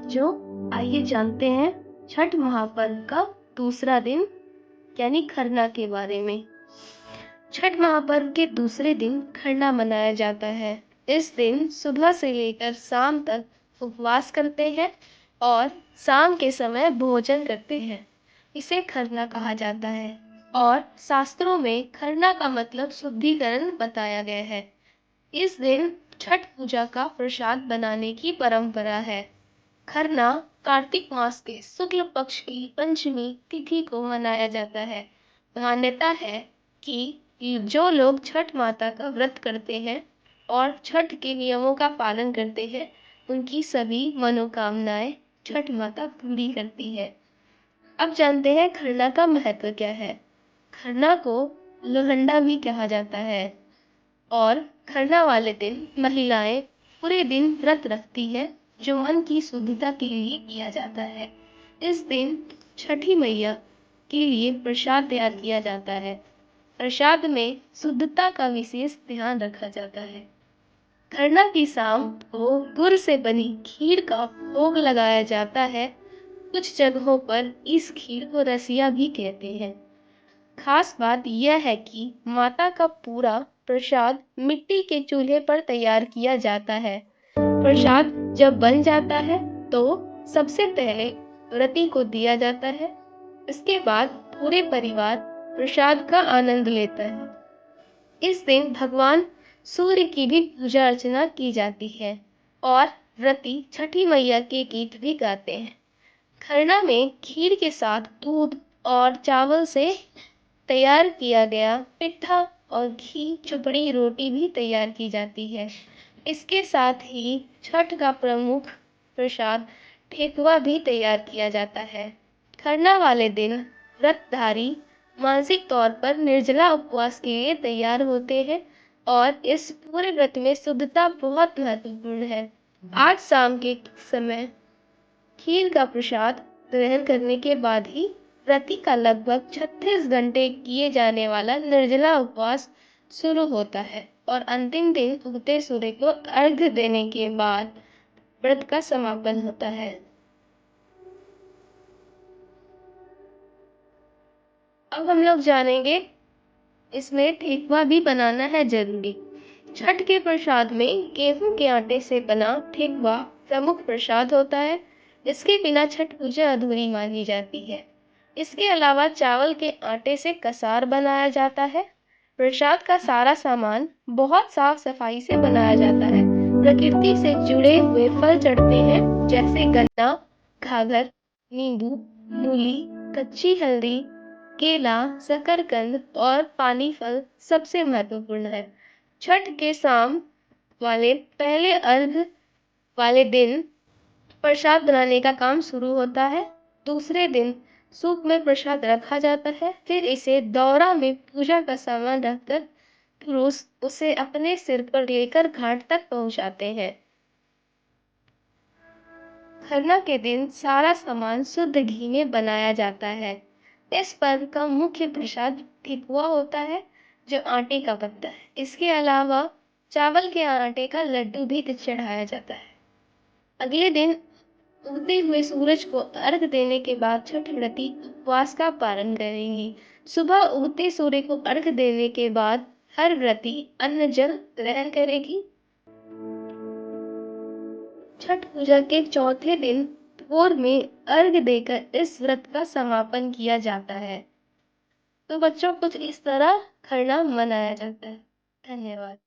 बच्चों, आइए जानते हैं छठ महापर्व का दूसरा दिन यानी खरना के बारे में। छठ महापर्व के दूसरे दिन खरना मनाया जाता है। इस दिन सुबह से लेकर शाम तक उपवास करते हैं और शाम के समय भोजन करते हैं। इसे खरना कहा जाता है और शास्त्रों में खरना का मतलब शुद्धिकरण बताया गया है। इस दिन छठ पूजा का प्रसाद बनाने की परंपरा है। खरना कार्तिक मास के शुक्ल पक्ष की पंचमी तिथि को मनाया जाता है। मान्यता है कि जो लोग छठ माता का व्रत करते हैं और छठ के नियमों का पालन करते हैं, उनकी सभी मनोकामनाएं छठ माता पूरी करती है। अब जानते हैं खरना का महत्व क्या है। खरना को लोहंडा भी कहा जाता है और खरना वाले दिन महिलाएं पूरे दिन व्रत रखती है, जो मन की शुद्धता के लिए किया जाता है। इस दिन छठी मैया के लिए प्रसाद तैयार किया जाता है। प्रसाद में शुद्धता का विशेष ध्यान रखा जाता है। खरना की शाम को गुड़ से बनी खीर का भोग लगाया जाता है। कुछ जगहों पर इस खीर को रसिया भी कहते हैं। खास बात यह है कि माता का पूरा प्रसाद मिट्टी के चूल्हे पर तैयार किया जाता है। प्रसाद जब बन जाता है तो सबसे पहले व्रती को दिया जाता है। इसके बाद पूरे परिवार प्रसाद का आनंद लेता है। इस दिन भगवान सूर्य की भी पूजा अर्चना की जाती है और व्रती छठी मैया के गीत भी गाते हैं। खरना में खीर के साथ दूध और चावल से तैयार किया गया पिट्ठा और घी चुपड़ी रोटी भी तैयार की जाती है। इसके साथ ही छठ का प्रमुख प्रसाद ठेकुआ भी तैयार किया जाता है। खरना वाले दिन व्रतधारी मानसिक तौर पर निर्जला उपवास के लिए तैयार होते हैं और इस पूरे व्रत में शुद्धता बहुत महत्वपूर्ण है। आज शाम के समय खीर का प्रसाद ग्रहण करने के बाद ही व्रती का लगभग 36 घंटे किए जाने वाला निर्जला उपवास शुरू होता है और अंतिम दिन उगते सूर्य को अर्घ्य देने के बाद व्रत का समापन होता है। अब हम लोग जानेंगे इसमें ठेकुआ भी बनाना है जरूरी। छठ के प्रसाद में गेहूं के आटे से बना ठेकुआ प्रमुख प्रसाद होता है। इसके बिना छठ पूजा अधूरी मानी जाती है। इसके अलावा चावल के आटे से कसार बनाया जाता है। प्रसाद का सारा सामान बहुत साफ सफाई से बनाया जाता है। प्रकृति से जुड़े हुए फल चढ़ते हैं, जैसे गन्ना, घाघर, नींबू, मूली, कच्ची हल्दी, केला, शकरकंद और पानी फल सबसे महत्वपूर्ण है। छठ के शाम वाले पहले अर्घ वाले दिन प्रसाद बनाने का काम शुरू होता है। दूसरे दिन सूप में प्रसाद रखा जाता है, फिर इसे दौरा में पूजा का सामान रखकर पुरुष उसे अपने सिर पर लेकर घाट तक पहुंचाते हैं। खरना के दिन सारा सामान शुद्ध घी में बनाया जाता है। इस पर्व का मुख्य प्रसाद ठेकुआ होता है, जो आटे का बनता है। इसके अलावा चावल के आटे का लड्डू भी चढ़ाया जाता है। अगले दिन उगते हुए सूरज को अर्घ देने के बाद छठ व्रती उपवास का पालन करेंगी। सुबह उगते सूर्य को अर्घ देने के बाद हर व्रती अन्न जल ग्रहण करेगी। छठ पूजा के चौथे दिन भोर में अर्घ देकर इस व्रत का समापन किया जाता है। तो बच्चों, कुछ इस तरह खरना मनाया जाता है। धन्यवाद।